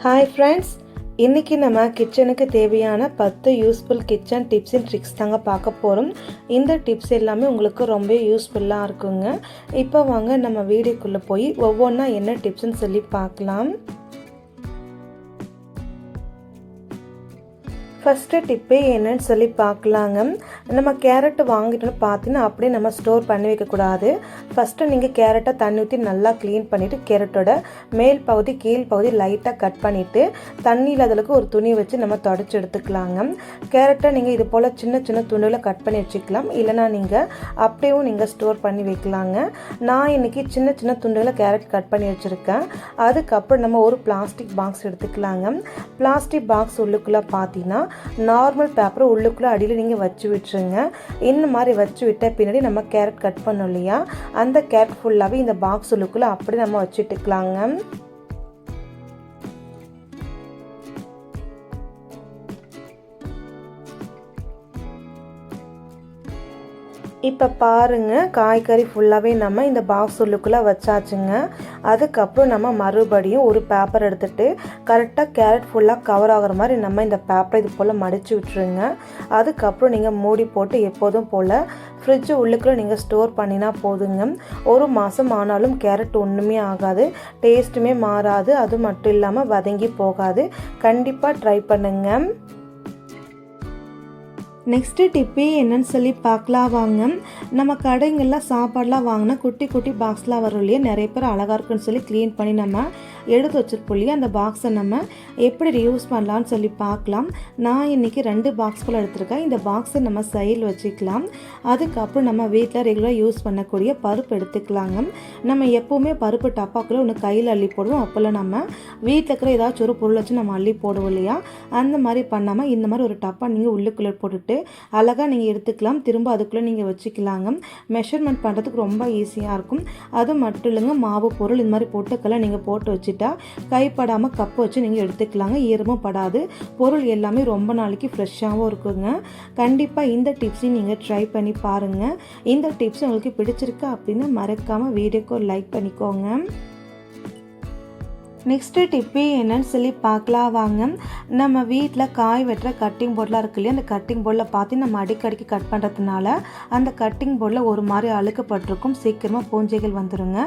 Hi friends, இன்றைக்கி நம்ம கிச்சனுக்கு தேவையான 10 useful kitchen tips and tricks தாங்க பார்க்க போகிறோம். இந்த டிப்ஸ் எல்லாமே உங்களுக்கு ரொம்ப யூஸ்ஃபுல்லாக இருக்குங்க. இப்போ வாங்க நம்ம வீடியோக்குள்ளே போய் ஒவ்வொன்றா என்ன டிப்ஸ்ன்னு சொல்லி பார்க்கலாம். ஃபஸ்ட்டு டிப்பே என்னன்னு சொல்லி பார்க்கலாங்க. நம்ம கேரட் வாங்கிட்டோன்னு பார்த்தீங்கன்னா அப்படியே நம்ம ஸ்டோர் பண்ணி வைக்கக்கூடாது. ஃபஸ்ட்டு நீங்கள் கேரட்டை தண்ணி ஊற்றி நல்லா க்ளீன் பண்ணிவிட்டு கேரட்டோட மேல் பகுதி கீழ் பகுதி லைட்டாக கட் பண்ணிவிட்டு தண்ணி இல்லாதளவுக்கு ஒரு துணி வச்சு நம்ம தொடச்சி எடுத்துக்கலாங்க. கேரட்டை நீங்கள் இது போல் சின்ன சின்ன துணியில் கட் பண்ணி வச்சுக்கலாம், இல்லைனா நீங்கள் அப்படியும் நீங்கள் ஸ்டோர் பண்ணி வைக்கலாங்க. நான் இன்றைக்கி சின்ன சின்ன துண்டுகளை கேரட் கட் பண்ணி வச்சுருக்கேன். அதுக்கப்புறம் நம்ம ஒரு பிளாஸ்டிக் பாக்ஸ் எடுத்துக்கலாங்க. பிளாஸ்டிக் பாக்ஸ் உள்ளுக்குள்ளே பார்த்தீங்கன்னா நார்மல் பேப்பரை உள்ளுக்குள்ளே அடியில் நீங்கள் வச்சு விட்டுருங்க. இந்த மாதிரி வச்சு விட்ட பின்னாடி நம்ம கேரட் கட் பண்ணோம் இல்லையா, அந்த கேரட் ஃபுல்லாகவே இந்த பாக்ஸ் உள்ளுக்குள்ளே அப்படி நம்ம வச்சுட்டுக்கலாங்க. இப்போ பாருங்கள், காய்கறி ஃபுல்லாகவே நம்ம இந்த பாக்ஸ் உள்ளுக்குள்ளே வச்சாச்சுங்க. அதுக்கப்புறம் நம்ம மறுபடியும் ஒரு பேப்பர் எடுத்துகிட்டு கரெக்டாக கேரட் ஃபுல்லாக கவர் ஆகிற மாதிரி நம்ம இந்த பேப்பரை இது போல் மடித்து விட்டுருங்க. அதுக்கப்புறம் நீங்கள் மூடி போட்டு எப்போதும் போல் ஃப்ரிட்ஜு உள்ளுக்குள்ளே நீங்கள் ஸ்டோர் பண்ணினா போதுங்க. ஒரு மாதம் ஆனாலும் கேரட் ஒன்றுமே ஆகாது, டேஸ்ட்டுமே மாறாது, அது மட்டும் இல்லாமல் வதங்கி போகாது. கண்டிப்பாக ட்ரை பண்ணுங்கள். நெக்ஸ்ட்டு டிப்பே என்னன்னு சொல்லி பார்க்கலாம் வாங்க. நம்ம கடைங்கள்லாம் சாப்பாடெலாம் வாங்கினா குட்டி குட்டி பாக்ஸ்லாம் வரும் இல்லையா, நிறைய பேர் அழகாக இருக்குன்னு சொல்லி க்ளீன் பண்ணி நம்ம எடுத்து வச்சுருப்போம் இல்லையா, அந்த பாக்ஸை நம்ம எப்படி ரியூஸ் பண்ணலான்னு சொல்லி பார்க்கலாம். நான் இன்றைக்கி 2 பாக்ஸ் போல் எடுத்திருக்கேன். இந்த பாக்ஸை நம்ம சைடில் வச்சுக்கலாம். அதுக்கப்புறம் நம்ம வீட்டில் ரெகுலராக யூஸ் பண்ணக்கூடிய பருப்பு எடுத்துக்கலாங்க. நம்ம எப்போவுமே பருப்பு டப்பாக்குள்ளே ஒன்று கையில் அள்ளி போடுவோம். அப்போல்லாம் நம்ம வீட்டில் இருக்கிற ஏதாச்சும் ஒரு பொருள் வச்சு நம்ம அள்ளி போடுவோம் இல்லையா, அந்த மாதிரி பண்ணாமல் இந்த மாதிரி ஒரு டப்பா நீங்கள் உள்ளுக்குள்ளே போட்டுட்டு அழகாக நீங்கள் எடுத்துக்கலாம். திரும்ப அதுக்குள்ளே நீங்கள் வச்சுக்கலாங்க. மெஷர்மெண்ட் பண்ணுறதுக்கு ரொம்ப ஈஸியாக இருக்கும். அது மட்டும் இல்லைங்க, மாவு பொருள் இந்த மாதிரி பொட்டுக்கெல்லாம் நீங்கள் போட்டு வச்சுட்டா கைப்படாமல் கப்பு வச்சு நீங்கள் எடுத்துக்கலாங்க. ஈரமும் படாது, பொருள் எல்லாமே ரொம்ப நாளைக்கு ஃப்ரெஷ்ஷாகவும் இருக்குங்க. கண்டிப்பாக இந்த டிப்ஸையும் நீங்கள் ட்ரை பண்ணி பாருங்கள். இந்த டிப்ஸ் உங்களுக்கு பிடிச்சிருக்கு அப்படின்னு மறக்காமல் வீடியோக்கு ஒரு லைக் பண்ணிக்கோங்க. நெக்ஸ்ட்டு டிப்பு என்னன்னு சொல்லி பார்க்கலாம் வாங்க. நம்ம வீட்டில் காய் வெட்டுற கட்டிங் போர்டெலாம் இருக்கு இல்லையா, அந்த கட்டிங் போர்டில் பார்த்து நம்ம அடிக்கடிக்கு கட் பண்ணுறதுனால அந்த கட்டிங் போர்டில் ஒரு மாதிரி அழுக்கப்பட்டிருக்கும், சீக்கிரமாக பூஞ்சைகள் வந்துடுங்க.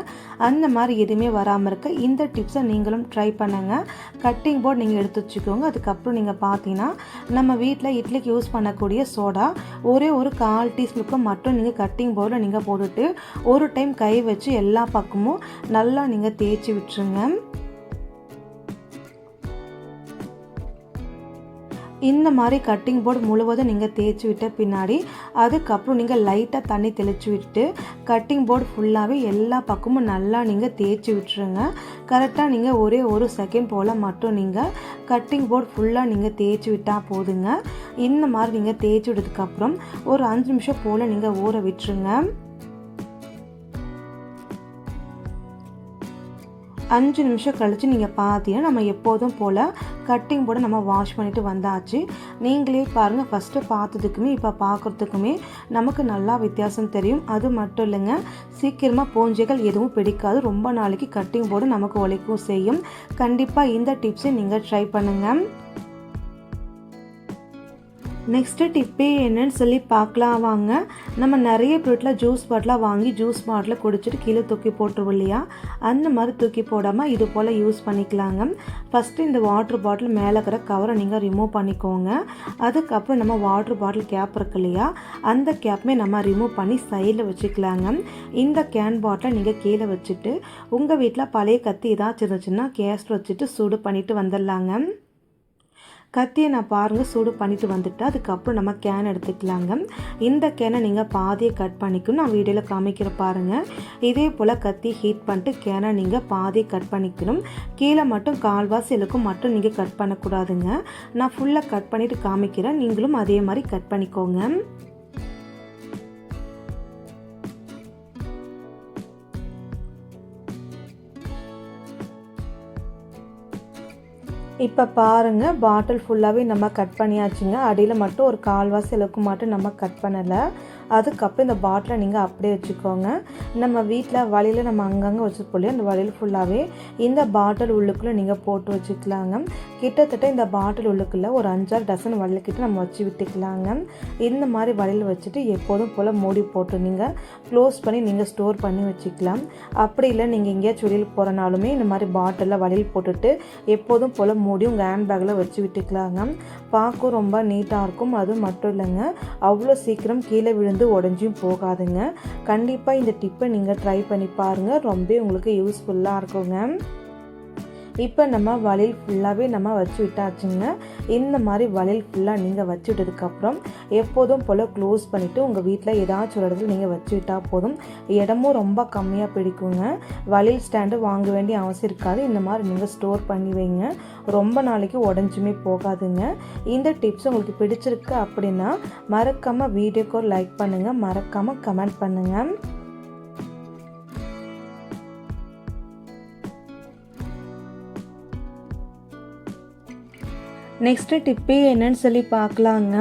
அந்த மாதிரி எதுவுமே வராமல் இருக்க இந்த டிப்ஸை நீங்களும் ட்ரை பண்ணுங்கள். கட்டிங் போர்டு நீங்கள் எடுத்து வச்சுக்கோங்க. அதுக்கப்புறம் நீங்கள் பார்த்தீங்கன்னா நம்ம வீட்டில் இட்லிக்கு யூஸ் பண்ணக்கூடிய சோடா ஒரே ஒரு 1/4 டீஸ்பூனுக்கு மட்டும் நீங்கள் கட்டிங் போர்டில் நீங்கள் போட்டுட்டு ஒரு டைம் கை வச்சு எல்லா பக்கமும் நல்லா நீங்கள் தேய்ச்சி விட்டுருங்க. இந்த மாதிரி கட்டிங் போர்டு முழுவதும் நீங்கள் தேய்ச்சி விட்ட பின்னாடி அதுக்கப்புறம் நீங்கள் லைட்டாக தண்ணி தெளித்து விட்டு கட்டிங் போர்டு ஃபுல்லாகவே எல்லா பக்கமும் நல்லா நீங்கள் தேய்ச்சி விட்டுருங்க. கரெக்டாக நீங்கள் ஒரே ஒரு செகண்ட் போல் மட்டும் நீங்கள் கட்டிங் போர்டு ஃபுல்லாக நீங்கள் தேய்ச்சி விட்டால் போதுங்க. இந்த மாதிரி நீங்கள் தேய்ச்சி விட்டதுக்கப்புறம் ஒரு 5 நிமிஷம் போல் நீங்கள் ஊற விட்டுருங்க. 5 நிமிஷம் கழித்து நீங்கள் பார்த்தீங்கன்னா நம்ம எப்போதும் போல் கட்டிங் போர்டை நம்ம வாஷ் பண்ணிவிட்டு வந்தாச்சு. நீங்களே பாருங்கள், ஃபஸ்ட்டு பார்த்ததுக்குமே இப்போ பார்க்குறதுக்குமே நமக்கு நல்லா வித்தியாசம் தெரியும். அது மட்டும் இல்லைங்க, சீக்கிரமாக பூஞ்சைகள் எதுவும் பிடிக்காது, ரொம்ப நாளைக்கு கட்டிங் போர்டு நமக்கு உழைக்கும் செய்யும். கண்டிப்பாக இந்த டிப்ஸை நீங்கள் ட்ரை பண்ணுங்கள். நெக்ஸ்ட்டு டிப்பே என்னன்னு சொல்லி பார்க்கலாம் வாங்க. நம்ம நிறைய வீட்டில் ஜூஸ் பாட்டிலாக வாங்கி ஜூஸ் பாட்டில் குடிச்சிட்டு கீழே தூக்கி போட்டுருவோம் இல்லையா, அந்த மாதிரி தூக்கி போடாமல் இது போல் யூஸ் பண்ணிக்கலாங்க. ஃபஸ்ட்டு இந்த வாட்ரு பாட்டில் மேலே இருக்கிற கவரை நீங்கள் ரிமூவ் பண்ணிக்கோங்க. அதுக்கப்புறம் நம்ம வாட்ரு பாட்டில் கேப் இருக்கு இல்லையா, அந்த கேப்புமே நம்ம ரிமூவ் பண்ணி சைடில் வச்சுக்கலாங்க. இந்த கேன் பாட்டிலை நீங்கள் கீழே வச்சுட்டு உங்கள் வீட்டில் பழைய கத்தி ஏதாச்சும் இருந்துச்சுன்னா கேஸ் வச்சுட்டு சூடு பண்ணிவிட்டு வந்துடலாங்க. கத்தியை நான் பாருங்கள் சூடு பண்ணிவிட்டு வந்துட்டு அதுக்கப்புறம் நம்ம கேன் எடுத்துக்கலாங்க. இந்த கேனை நீங்கள் பாதியை கட் பண்ணிக்கணும், நான் வீடியோவில் காமிக்கிற பாருங்கள். இதே போல் கத்தி ஹீட் பண்ணிட்டு கேனை நீங்கள் பாதியை கட் பண்ணிக்கணும். கீழே மட்டும் 1/4 இழுக்கும் மட்டும் நீங்கள் கட் பண்ணக்கூடாதுங்க. நான் ஃபுல்லாக கட் பண்ணிவிட்டு காமிக்கிறேன், நீங்களும் அதே மாதிரி கட் பண்ணிக்கோங்க. இப்போ பாருங்கள், பாட்டில் ஃபுல்லாகவே நம்ம கட் பண்ணியாச்சுங்க. அடியில் மட்டும் ஒரு 1/4 அளவுக்கு மட்டும் நம்ம கட் பண்ணலை. அதுக்கப்புறம் இந்த பாட்டிலை நீங்கள் அப்படியே வச்சுக்கோங்க. நம்ம வீட்டில் வலையில் நம்ம அங்கங்கே வச்சுருப்போம் இல்லையா, அந்த வலையில் ஃபுல்லாகவே இந்த பாட்டில் உள்ளுக்குள்ளே நீங்கள் போட்டு வச்சுக்கலாங்க. கிட்டத்தட்ட இந்த பாட்டில் உள்ளுக்குள்ளே ஒரு 5-6 டசன் வலைக்கிட்ட நம்ம வச்சு விட்டுக்கலாங்க. இந்த மாதிரி வலையில் வச்சுட்டு எப்போதும் போல் மூடி போட்டு நீங்கள் க்ளோஸ் பண்ணி நீங்கள் ஸ்டோர் பண்ணி வச்சுக்கலாம். அப்படி இல்லை நீங்கள் எங்கேயாச்சும் வெளியில் போகிறனாலுமே இந்த மாதிரி பாட்டிலில் வலையில் போட்டுட்டு எப்போதும் போல் மூடி உங்கள் ஹேண்ட்பேக்கில் வச்சு விட்டுக்கலாங்க. பார்க்க ரொம்ப நீட்டாக இருக்கும். அது மட்டும் இல்லைங்க, அவ்வளோ சீக்கிரம் கீழே விழுந்து உடஞ்சியும் போகாதுங்க. கண்டிப்பாக இந்த டிப்பை நீங்கள் ட்ரை பண்ணி பாருங்கள், ரொம்ப உங்களுக்கு யூஸ்ஃபுல்லாக இருக்குங்க. இப்போ நம்ம வலையில் ஃபுல்லாகவே நம்ம வச்சு விட்டாச்சுங்க. இந்த மாதிரி வலையில் ஃபுல்லாக நீங்கள் வச்சு விட்டதுக்கப்புறம் எப்போதும் போல் க்ளோஸ் பண்ணிவிட்டு உங்கள் வீட்டில் ஏதாச்சும் ஒரு இடத்துல நீங்கள் வச்சு விட்டால் போதும். இடமும் ரொம்ப கம்மியாக பிடிக்குங்க. வலையில் ஸ்டாண்டு வாங்க வேண்டிய அவசியம் இருக்காது. இந்த மாதிரி நீங்கள் ஸ்டோர் பண்ணி வைங்க, ரொம்ப நாளைக்கு உடஞ்சுமே போகாதுங்க. இந்த டிப்ஸ் உங்களுக்கு பிடிச்சிருக்கு அப்படின்னா மறக்காமல் வீடியோக்கு ஒரு லைக் பண்ணுங்கள், மறக்காமல் கமெண்ட் பண்ணுங்கள். நெக்ஸ்ட்டு டிப்பு என்னன்னு சொல்லி பார்க்கலாங்க.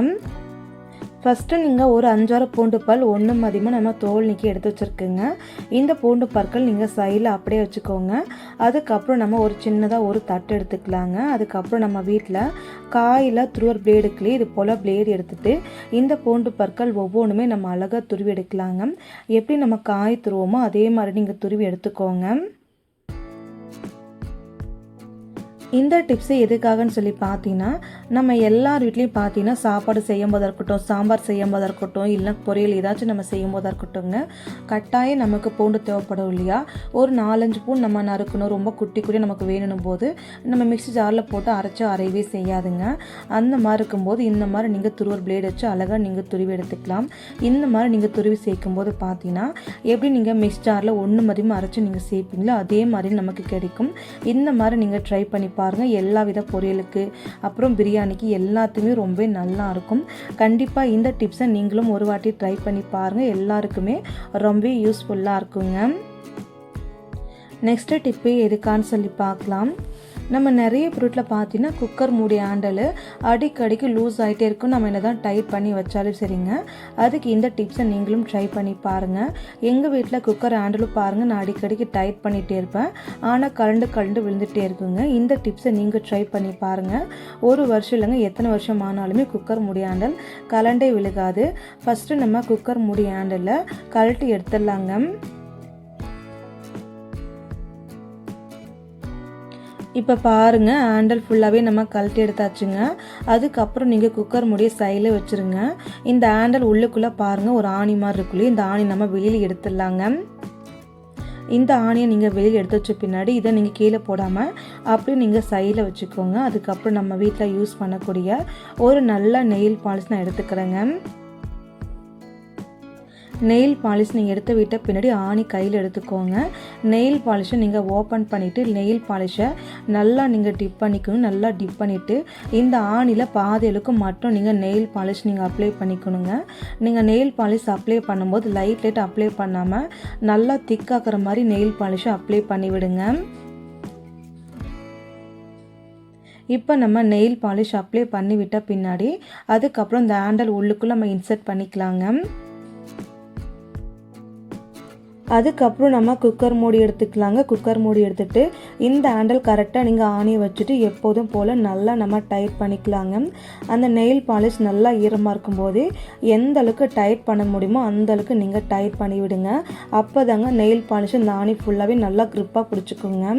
ஃபஸ்ட்டு நீங்கள் ஒரு 5-6 பூண்டு பல் ஒன்று மதியமாக நம்ம தோல் நீக்கி எடுத்து வச்சுருக்குங்க. இந்த பூண்டு பற்கள் நீங்கள் சைடில் அப்படியே வச்சுக்கோங்க. அதுக்கப்புறம் நம்ம ஒரு சின்னதாக ஒரு தட்டு எடுத்துக்கலாங்க. அதுக்கப்புறம் நம்ம வீட்டில் காயில் துருவர் பிளேடுக்குள்ளே இது போல் பிளேடு எடுத்துகிட்டு இந்த பூண்டு பற்கள் ஒவ்வொன்றுமே நம்ம அழகாக துருவி எடுக்கலாங்க. எப்படி நம்ம காய் துருவோமோ அதே மாதிரி நீங்கள் துருவி எடுத்துக்கோங்க. இந்த டிப்ஸு எதுக்காகன்னு சொல்லி பார்த்தீங்கன்னா, நம்ம எல்லார் வீட்லேயும் பார்த்தீங்கன்னா சாப்பாடு செய்யும் போதாக இருக்கட்டும், சாம்பார் செய்யும் போதாக இருக்கட்டும், இல்லை பொரியல் ஏதாச்சும் நம்ம செய்யும் போதாக இருக்கட்டும்ங்க, கட்டாயம் நமக்கு பூண்டு தேவைப்படும் இல்லையா. ஒரு 4-5 பூண்டு நம்ம நறுக்கணும், ரொம்ப குட்டி குட்டி நமக்கு வேணும் போது நம்ம மிக்ஸி ஜாரில் போட்டு அரைச்சி அரையவே செய்யாதுங்க. அந்த மாதிரி இருக்கும்போது இந்த மாதிரி நீங்கள் துருவர் பிளேடு வச்சு அழகாக நீங்கள் துருவி எடுத்துக்கலாம். இந்த மாதிரி நீங்கள் துருவி சேர்க்கும்போது பார்த்தீங்கன்னா எப்படி நீங்கள் மிக்ஸி ஜாரில் ஒன்று மதியமாக அரைச்சி நீங்கள் சேர்ப்பீங்களோ அதே மாதிரி நமக்கு கிடைக்கும். இந்த மாதிரி நீங்கள் ட்ரை பண்ணி பாருங்கள். எல்லா வித பொரியலுக்கு அப்புறம் பிரியாணிக்கு எல்லாத்துக்குமே ரொம்ப நல்லா இருக்கும். கண்டிப்பாக இந்த டிப்ஸை நீங்களும் ஒரு வாட்டி ட்ரை பண்ணி பாருங்கள், எல்லாருக்குமே ரொம்ப யூஸ்ஃபுல்லாக இருக்குங்க. நெக்ஸ்ட்டு டிப்பு எதுக்கான்னு சொல்லி பார்க்கலாம். நம்ம நிறைய பொருட்களில் பார்த்தீங்கன்னா குக்கர் மூடி ஹேண்டல் அடிக்கடிக்கு லூஸ் ஆகிட்டே இருக்கும். நம்ம என்ன தான் டைட் பண்ணி வச்சாலும் சரிங்க. அதுக்கு இந்த டிப்ஸை நீங்களும் ட்ரை பண்ணி பாருங்கள். எங்கள் வீட்டில் குக்கர் ஹேண்டலும் பாருங்கள், நான் அடிக்கடிக்கு டைட் பண்ணிகிட்டே இருப்பேன், ஆனால் கலண்டு விழுந்துகிட்டே இருக்குங்க. இந்த டிப்ஸை நீங்கள் ட்ரை பண்ணி பாருங்கள். ஒரு வருஷம் இல்லைங்க, எத்தனை வருஷம் ஆனாலுமே குக்கர் மூடி ஹேண்டல் கலண்டே விழுகாது. ஃபஸ்ட்டு நம்ம குக்கர் மூடி ஹேண்டலில் கழட்டி எடுத்துடலாங்க. இப்போ பாருங்கள், ஹேண்டல் ஃபுல்லாகவே நம்ம கழட்டி எடுத்தாச்சுங்க. அதுக்கப்புறம் நீங்கள் குக்கர் மூடியை சைடில் வச்சுருங்க. இந்த ஹேண்டல் உள்ளுக்குள்ளே பாருங்கள் ஒரு ஆணி மாதிரி இருக்குள்ளே, இந்த ஆணி நம்ம வெளியில் எடுத்துடலாங்க. இந்த ஆணியை நீங்கள் வெளியில் எடுத்து வச்ச பின்னாடி இதை நீங்கள் கீழே போடாமல் அப்படியே நீங்கள் சைடில் வச்சுக்கோங்க. அதுக்கப்புறம் நம்ம வீட்டில் யூஸ் பண்ணக்கூடிய ஒரு நல்ல நெயில் பாலிஷ் நான் எடுத்துக்கிறேங்க. நெயில் பாலிஷ் நீங்கள் எடுத்து விட்ட பின்னாடி ஆணி கையில் எடுத்துக்கோங்க. நெயில் பாலிஷை நீங்கள் ஓப்பன் பண்ணிவிட்டு நெயில் பாலிஷை நல்லா நீங்கள் டிப் பண்ணிக்கணும். நல்லா டிப் பண்ணிவிட்டு இந்த ஆணியில் பாதிகளுக்கு மட்டும் நீங்கள் நெயில் பாலிஷ் நீங்கள் அப்ளை பண்ணிக்கணுங்க. நீங்கள் நெயில் பாலிஷ் அப்ளை பண்ணும்போது லைட் அப்ளை பண்ணாமல் நல்லா திக்காக்குற மாதிரி நெயில் பாலிஷை அப்ளை பண்ணிவிடுங்க. இப்போ நம்ம நெயில் பாலிஷ் அப்ளை பண்ணிவிட்ட பின்னாடி அதுக்கப்புறம் இந்த ஹேண்டல் உள்ளுக்குள்ளே நம்ம இன்சர்ட் பண்ணிக்கலாங்க. அதுக்கப்புறம் நம்ம குக்கர் மூடி எடுத்துக்கலாங்க. குக்கர் மூடி எடுத்துகிட்டு இந்த ஹேண்டல் கரெக்டாக நீங்கள் ஆணியை வச்சுட்டு எப்போதும் போல் நல்லா நம்ம டைட் பண்ணிக்கலாங்க. அந்த நெயில் பாலிஷ் நல்லா ஈரமாக இருக்கும்போது எந்த அளவுக்கு டைட் பண்ண முடியுமோ அந்த அளவுக்கு நீங்கள் டைட் பண்ணி விடுங்க. அப்போ தாங்க நெயில் பாலிஷ் இந்த ஆணி ஃபுல்லாகவே நல்லா க்ரிப்பாக பிடிச்சிக்குங்க.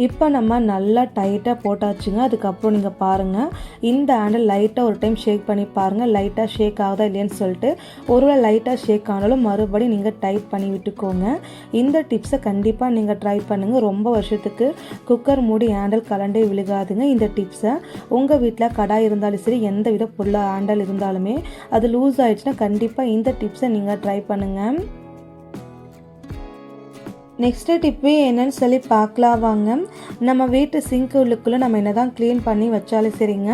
இப்போ நம்ம நல்லா டைட்டாக போட்டாச்சுங்க. அதுக்கப்புறம் நீங்கள் பாருங்கள், இந்த ஹேண்டில் லைட்டாக ஒரு டைம் ஷேக் பண்ணி பாருங்கள், லைட்டாக ஷேக் ஆகுதா இல்லையான்னு சொல்லிட்டு. ஒருவேளை லைட்டாக ஷேக் ஆனாலும் மறுபடியும் நீங்கள் டைட் பண்ணி விட்டுக்கோங்க. இந்த டிப்ஸை கண்டிப்பாக நீங்கள் ட்ரை பண்ணுங்கள். ரொம்ப வருஷத்துக்கு குக்கர் மூடி ஹேண்டில் கலண்டே விழுகாதுங்க. இந்த டிப்ஸை உங்கள் வீட்டில் கடாய் இருந்தாலும் சரி, எந்த வித பொருளாக ஹேண்டில் இருந்தாலுமே அது லூஸ் ஆகிடுச்சுன்னா கண்டிப்பாக இந்த டிப்ஸை நீங்கள் ட்ரை பண்ணுங்கள். நெக்ஸ்ட்டு டிப்பு என்னன்னு சொல்லி பார்க்கலாம் வாங்க. நம்ம வீட்டு சிங்க் உள்ளுக்குள்ளே நம்ம என்ன தான் க்ளீன் பண்ணி வச்சாலும் சரிங்க,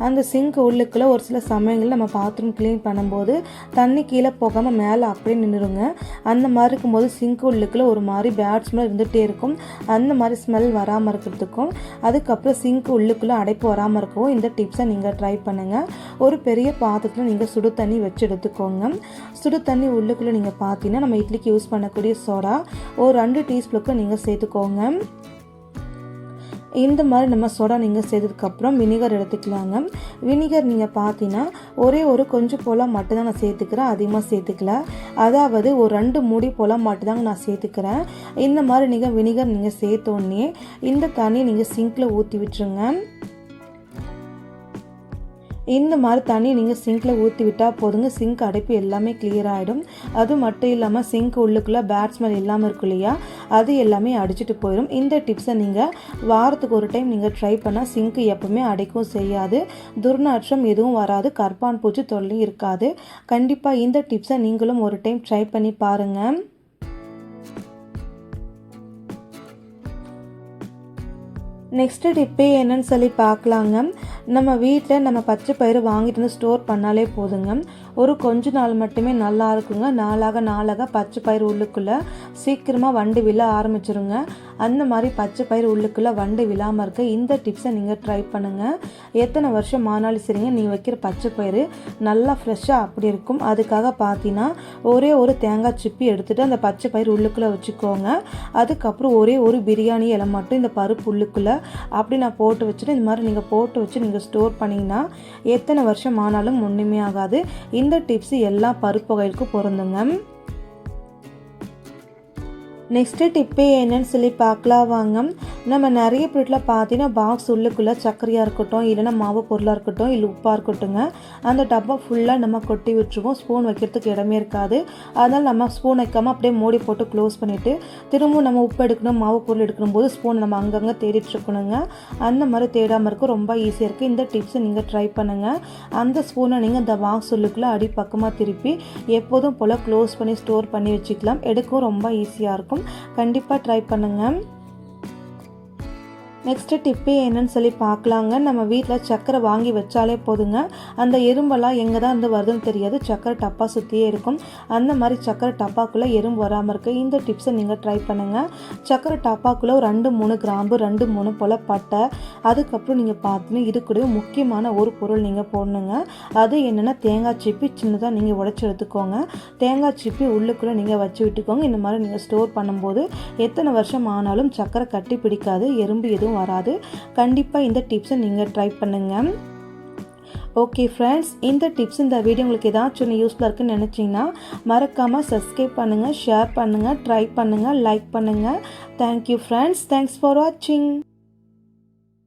அந்த சிங்க் உள்ளுக்குள்ளே ஒரு சில சமயங்களில் நம்ம பாத்ரூம் க்ளீன் பண்ணும்போது தண்ணி கீழே போகாமல் மேலே அப்படியே நின்றுருங்க. அந்த மாதிரி இருக்கும்போது சிங்க் உள்ளுக்குள்ளே ஒரு மாதிரி பேட் ஸ்மெல் இருந்துகிட்டே இருக்கும். அந்த மாதிரி ஸ்மெல் வராமல் இருக்கிறதுக்கும் அதுக்கப்புறம் சிங்க் உள்ளுக்குள்ளே அடைப்பு வராமல் இருக்கவும் இந்த டிப்ஸை நீங்கள் ட்ரை பண்ணுங்கள். ஒரு பெரிய பாத்திரத்தில் நீங்கள் சுடு தண்ணி வச்சு எடுத்துக்கோங்க. சுடு தண்ணி உள்ளுக்குள்ளே நீங்கள் பார்த்தீங்கன்னா நம்ம இட்லிக்கு யூஸ் பண்ணக்கூடிய சோடா ஒரு 2 டீஸ்பூனுக்கு நீங்கள் சேர்த்துக்கோங்க. இந்த மாதிரி நம்ம சோடா நீங்கள் சேர்த்ததுக்கப்புறம் வினிகர் எடுத்துக்கலாங்க. வினிகர் நீங்கள் பார்த்தீங்கன்னா ஒரு கொஞ்சம் போல் மட்டும்தான் நான் சேர்த்துக்கிறேன், அதிகமாக சேர்த்துக்கல. அதாவது ஒரு 2 மூடி போல் மட்டும்தாங்க நான் சேர்த்துக்கிறேன். இந்த மாதிரி நீங்கள் வினிகர் நீங்கள் சேர்த்தோடனே இந்த தண்ணியை நீங்கள் சிங்கில் ஊற்றி விட்டுருங்க. இந்த மாதிரி தண்ணி நீங்கள் சிங்கில் ஊற்றி விட்டால் போதுங்க. சிங்க் அடைப்பு எல்லாமே கிளியர் ஆகிடும். அது மட்டும் இல்லாமல் சிங்க் உள்ளுக்குள்ளே பேட் ஸ்மெல் இல்லாமல் இருக்கும் இல்லையா, அது எல்லாமே அடிச்சுட்டு போயிடும். இந்த டிப்ஸை நீங்கள் வாரத்துக்கு ஒரு டைம் நீங்கள் ட்ரை பண்ணால் சிங்க் எப்பவுமே அடைக்கவும் செய்யாது, துர்நாற்றம் எதுவும் வராது, கற்பான் பூச்சி தொல்லையும் இருக்காது. கண்டிப்பாக இந்த டிப்ஸை நீங்களும் ஒரு டைம் ட்ரை பண்ணி பாருங்கள். நெக்ஸ்ட்டு டிப்பே என்னன்னு சொல்லி பார்க்கலாங்க. நம்ம வீட்டில் நம்ம பச்சை பயிறு வாங்கிட்டு வந்து ஸ்டோர் பண்ணாலே போதுங்க. ஒரு கொஞ்ச நாள் மட்டுமே நல்லா இருக்குங்க. நாளாக பச்சை பயிறு உள்ளுக்குள்ளே சீக்கிரமாக வண்டு விழ ஆரம்பிச்சிருங்க. அந்த மாதிரி பச்சை பயிறு உள்ளுக்குள்ளே வண்டு விழாமல் இருக்க இந்த டிப்ஸை நீங்கள் ட்ரை பண்ணுங்கள். எத்தனை வருஷம் ஆனாலும் சரிங்க, நீங்கள் வைக்கிற பச்சை பயிறு நல்லா ஃப்ரெஷ்ஷாக அப்படி இருக்கும். அதுக்காக பார்த்தீங்கன்னா ஒரு தேங்காய் சிப்பி எடுத்துகிட்டு அந்த பச்சை பயிறு உள்ளுக்குள்ளே வச்சுக்கோங்க. அதுக்கப்புறம் ஒரு பிரியாணி இலை மட்டும் இந்த பருப்பு உள்ளுக்குள்ளே அப்படி நான் போட்டு வச்சுட்டு இந்த மாதிரி நீங்கள் போட்டு வச்சு நீங்கள் ஸ்டோர் பண்ணிங்கன்னா எத்தனை வருஷம் ஆனாலும் ஒன்றுமே ஆகாது. இந்த டிப்ஸ் எல்லா பருப்பு வகைகளுக்கும் பொருந்துங்க. நெக்ஸ்ட்டு டிப்பே என்னன்னு சொல்லி பார்க்கலாம் வாங்க. நம்ம நிறைய பொருட்களை பார்த்தீங்கன்னா பாக்ஸ் உள்ளுக்குள்ளே சர்க்கரையாக இருக்கட்டும், இல்லைன்னா மாவு பொருளாக இருக்கட்டும், இல்லை உப்பாக இருக்கட்டுங்க, அந்த டப்பா ஃபுல்லாக நம்ம கொட்டி விட்டுருவோம். ஸ்பூன் வைக்கிறதுக்கு இடமே இருக்காது. அதனால் நம்ம ஸ்பூன் வைக்காமல் அப்படியே மூடி போட்டு க்ளோஸ் பண்ணிவிட்டு திரும்பவும் நம்ம உப்பு எடுக்கணும், மாவு பொருள் எடுக்கணும் போது ஸ்பூன் நம்ம அங்கங்கே தேடிட்டு இருக்கணுங்க. அந்த மாதிரி தேடாமல் இருக்கும், ரொம்ப ஈஸியாக இருக்குது. இந்த டிப்ஸை நீங்கள் ட்ரை பண்ணுங்கள். அந்த ஸ்பூனை நீங்கள் இந்த பாக்ஸ் உள்ளுக்குள்ளே அடி பக்கமாக திருப்பி எப்போதும் போல் க்ளோஸ் பண்ணி ஸ்டோர் பண்ணி வச்சுக்கலாம். எடுக்கவும் ரொம்ப ஈஸியாக இருக்கும். கண்டிப்பாக ட்ரை பண்ணுங்கள். நெக்ஸ்ட்டு டிப்பு என்னன்னு சொல்லி பார்க்கலாங்க. நம்ம வீட்டில் சக்கரை வாங்கி வச்சாலே போதுங்க, அந்த எறும்பெல்லாம் எங்கே தான் இருந்து வருதுன்னு தெரியாது, சக்கரை டப்பா சுற்றியே இருக்கும். அந்த மாதிரி சக்கரை டப்பாக்குள்ளே எறும்பு வராமல் இருக்க இந்த டிப்ஸை நீங்கள் ட்ரை பண்ணுங்கள். சக்கரை டப்பாக்குள்ளே ஒரு 2-3 கிராம்பு, 2-3 போல் பட்டை, அதுக்கப்புறம் நீங்கள் பார்த்தீங்கன்னா இது கூட முக்கியமான ஒரு பொருள் நீங்கள் போடணுங்க. அது என்னென்னா தேங்காய் சிப்பி சின்னதாக நீங்கள் உடச்சி எடுத்துக்கோங்க. தேங்காய் சிப்பி உள்ளுக்குள்ளே நீங்கள் வச்சு விட்டுக்கோங்க. இந்த மாதிரி நீங்கள் ஸ்டோர் பண்ணும்போது எத்தனை வருஷம் ஆனாலும் சக்கரை கட்டி பிடிக்காது, எறும்பு எதுவும் வராது. கண்டிப்பாக இந்த டிப்ஸை நீங்கள் ட்ரை பண்ணுங்கள். ஓகே ஃப்ரெண்ட்ஸ், இந்த டிப்ஸ் இந்த வீடியோ உங்களுக்கு ஏதாச்சும் யூஸ்ஃபுல்லாக இருக்குன்னு நினச்சிங்கன்னா மறக்காமல் சப்ஸ்கிரைப் பண்ணுங்கள், ஷேர் பண்ணுங்கள், ட்ரை பண்ணுங்கள், லைக் பண்ணுங்கள். Thank you friends. தேங்க்ஸ் ஃபார் வாட்சிங்.